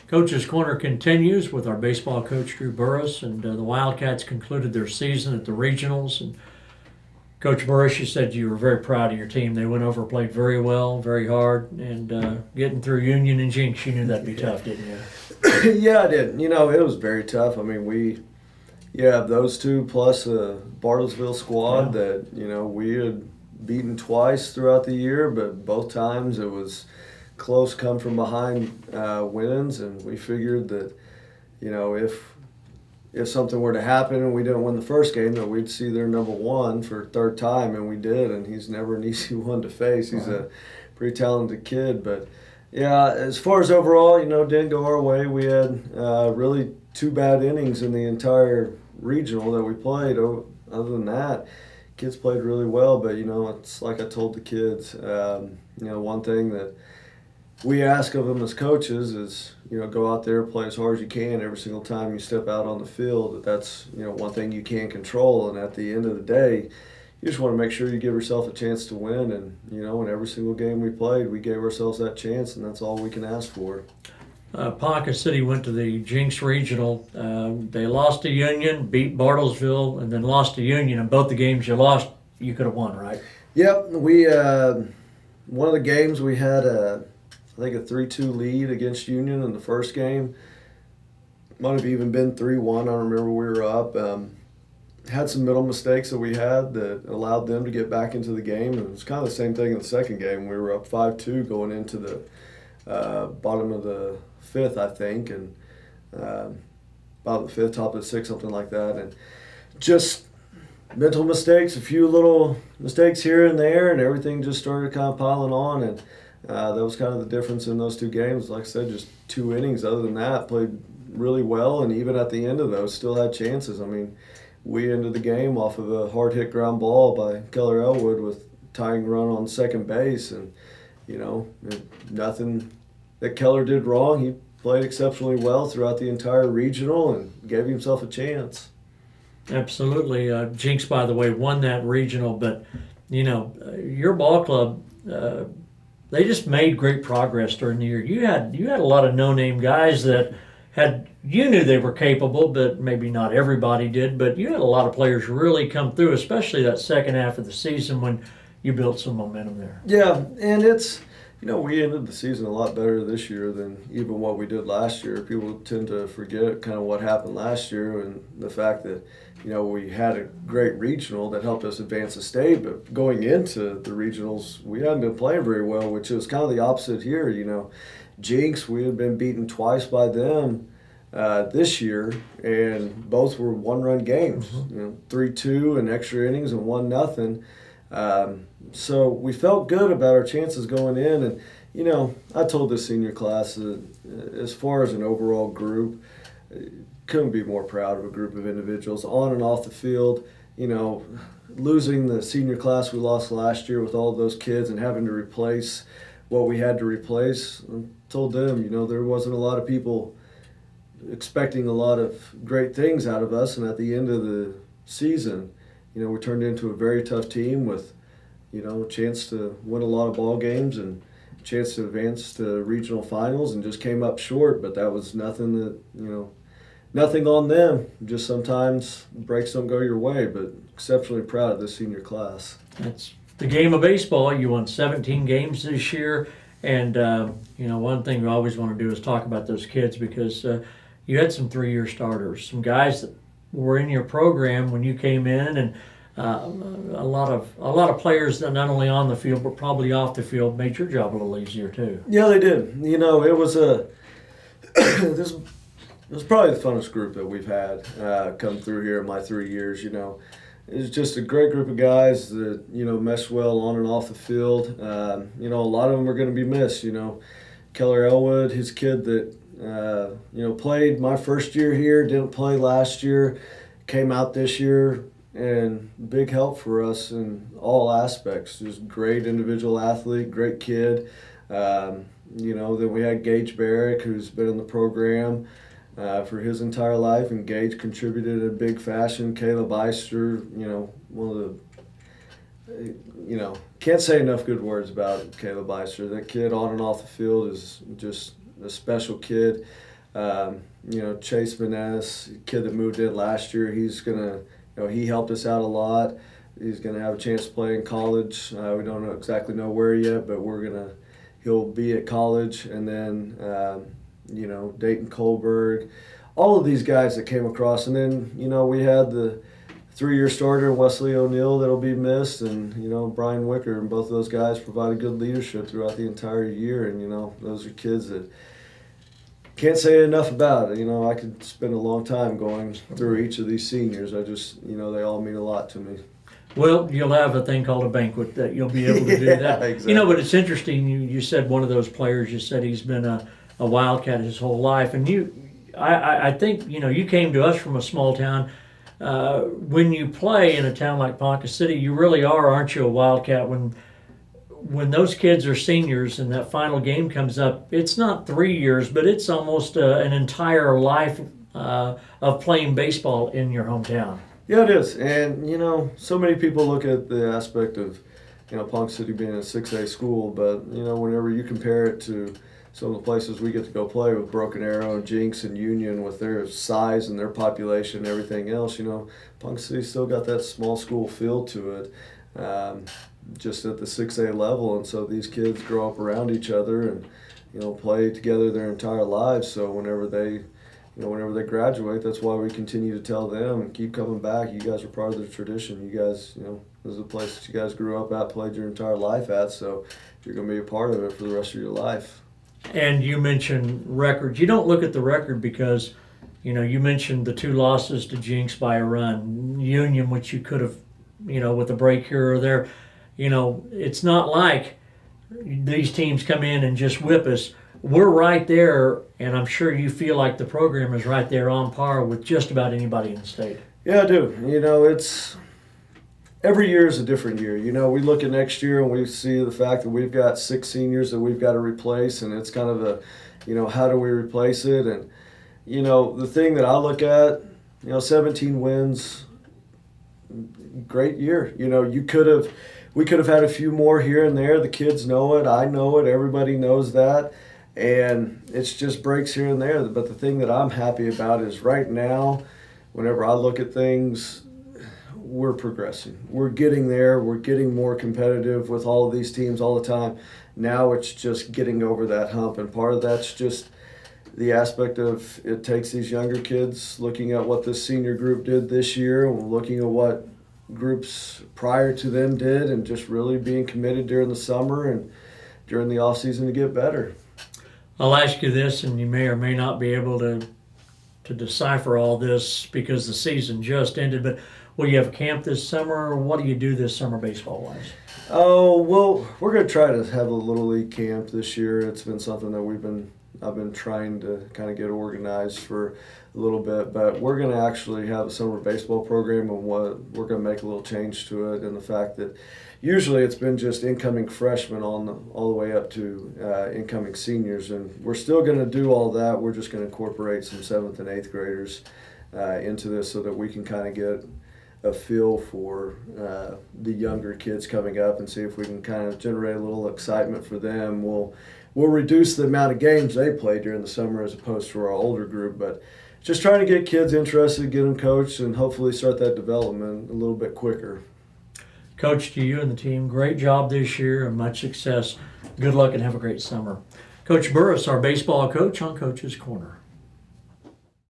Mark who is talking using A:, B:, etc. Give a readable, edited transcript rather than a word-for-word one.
A: Coach's Corner continues with our baseball coach, Drew Burris, and the Wildcats concluded their season at the regionals. And Coach Burris, you said you were very proud of your team. They went over, played very well, very hard, and getting through Union and Jinx, you knew that'd be tough, didn't you?
B: Yeah, I did. It was very tough. I mean, we have those two plus a Bartlesville squad that, we had beaten twice throughout the year, but both times it was close come from behind wins, and we figured that, if something were to happen and we didn't win the first game, that we'd see their number one for a third time, and we did, and he's never an easy one to face. He's a pretty talented kid, but yeah, as far as overall, didn't go our way. We had really two bad innings in the entire regional that we played. Other than that, kids played really well, but it's like I told the kids, one thing that we ask of them as coaches is, go out there, play as hard as you can every single time you step out on the field. That's, one thing you can't control. And at the end of the day, you just want to make sure you give yourself a chance to win. And, in every single game we played, we gave ourselves that chance, and that's all we can ask for.
A: Ponca City went to the Jinx Regional. They lost to Union, beat Bartlesville, and then lost to Union. And both the games you lost, you could have won, right?
B: Yep. We one of the games we had I think a 3-2 lead against Union in the first game. Might have even been 3-1. I don't remember we were up. Had some middle mistakes that we had that allowed them to get back into the game. And it was kind of the same thing in the second game. We were up 5-2 going into the bottom of the fifth, I think, and bottom of the fifth, top of the sixth, something like that. And just mental mistakes, a few little mistakes here and there, and everything just started kind of piling on. And that was kind of the difference in those two games. Like I said, just 2 innings. Other than that, played really well, and even at the end of those, still had chances. I mean, we ended the game off of a hard-hit ground ball by Keller Elwood with tying run on second base, and nothing that Keller did wrong. He played exceptionally well throughout the entire regional and gave himself a chance.
A: Absolutely. Jinx, by the way, won that regional, but your ball club. They just made great progress during the year. You had a lot of no-name guys that you knew they were capable, but maybe not everybody did. But you had a lot of players really come through, especially that second half of the season when you built some momentum there.
B: Yeah, and it's we ended the season a lot better this year than even what we did last year. People tend to forget kind of what happened last year and the fact that we had a great regional that helped us advance the state, but going into the regionals, we hadn't been playing very well, which is kind of the opposite here. Jinx, we had been beaten twice by them this year, and both were one-run games. 3-2 and extra innings and 1-0. So we felt good about our chances going in, and I told the senior class that as far as an overall group, couldn't be more proud of a group of individuals on and off the field. Losing the senior class we lost last year with all of those kids and having to replace what we had to replace, I told them, there wasn't a lot of people expecting a lot of great things out of us, and at the end of the season, we turned into a very tough team with, a chance to win a lot of ball games and a chance to advance to regional finals, and just came up short. But that was nothing that, nothing on them. Just sometimes breaks don't go your way, but exceptionally proud of this senior class.
A: That's the game of baseball. You won 17 games this year, and one thing we always want to do is talk about those kids, because you had some 3-year starters, some guys that were in your program when you came in, and a lot of players that not only on the field but probably off the field made your job a little easier too.
B: Yeah, they did. It was this was probably the funnest group that we've had come through here in my 3 years. It was just a great group of guys that meshed well on and off the field. A lot of them are going to be missed. Keller Elwood, his kid that played my first year here, didn't play last year, came out this year, and big help for us in all aspects. Just great individual athlete, great kid. Then we had Gage Barrick, who's been in the program for his entire life, and Gage contributed in a big fashion. Caleb Eister, one of the, can't say enough good words about Caleb Eister. That kid on and off the field is just a special kid. Chase Vaness, kid that moved in last year, he's gonna, he helped us out a lot. He's gonna have a chance to play in college. We don't exactly know where yet, but he'll be at college. And then, Dayton Kohlberg, all of these guys that came across. And then, we had the 3-year starter, Wesley O'Neill, that'll be missed, and Brian Wicker, and both of those guys provided good leadership throughout the entire year. And those are kids that can't say enough about it. I could spend a long time going through each of these seniors. I just, they all mean a lot to me.
A: Well, you'll have a thing called a banquet that you'll be able to do that.
B: Exactly.
A: But it's interesting. You said one of those players. You said he's been a Wildcat his whole life, and I think you came to us from a small town. When you play in a town like Ponca City, you really are, aren't you, a Wildcat? When those kids are seniors and that final game comes up, it's not 3 years, but it's almost an entire life of playing baseball in your hometown.
B: Yeah, it is. And, so many people look at the aspect of, Ponca City being a 6A school, but, whenever you compare it to some of the places we get to go play with Broken Arrow and Jinx and Union with their size and their population and everything else, Ponca City still got that small school feel to it, just at the 6A level. And so these kids grow up around each other and, play together their entire lives. So whenever they graduate, that's why we continue to tell them and keep coming back. You guys are part of the tradition. You guys, this is a place that you guys grew up at, played your entire life at, so you're going to be a part of it for the rest of your life.
A: And you mentioned records. You don't look at the record because, you mentioned the 2 losses to Jinx by a run. Union, which you could have, with a break here or there. It's not like these teams come in and just whip us. We're right there, and I'm sure you feel like the program is right there on par with just about anybody in the state.
B: Yeah, I do. It's every year is a different year. We look at next year and we see the fact that we've got 6 seniors that we've got to replace, and it's kind of how do we replace it? And, the thing that I look at, 17 wins, great year. We could have had a few more here and there. The kids know it. I know it. Everybody knows that. And it's just breaks here and there. But the thing that I'm happy about is right now, whenever I look at things, we're progressing. We're getting there. We're getting more competitive with all of these teams all the time. Now it's just getting over that hump. And part of that's just the aspect of it takes these younger kids looking at what this senior group did this year and looking at what groups prior to them did and just really being committed during the summer and during the off season to get better.
A: I'll ask you this, and you may or may not be able to decipher all this because the season just ended, but will you have a camp this summer, or what do you do this summer baseball-wise?
B: Oh, well, we're going to try to have a Little League camp this year. It's been something that I've been trying to kind of get organized for a little bit, but we're going to actually have a summer baseball program, and we're going to make a little change to it, and the fact that usually it's been just incoming freshmen all the way up to incoming seniors, and we're still going to do all that. We're just going to incorporate some 7th and 8th graders into this so that we can kind of get a feel for the younger kids coming up and see if we can kind of generate a little excitement for them. We'll reduce the amount of games they play during the summer as opposed to our older group, but just trying to get kids interested, get them coached, and hopefully start that development a little bit quicker.
A: Coach, to you and the team, great job this year and much success. Good luck and have a great summer. Coach Burris, our baseball coach on Coach's Corner.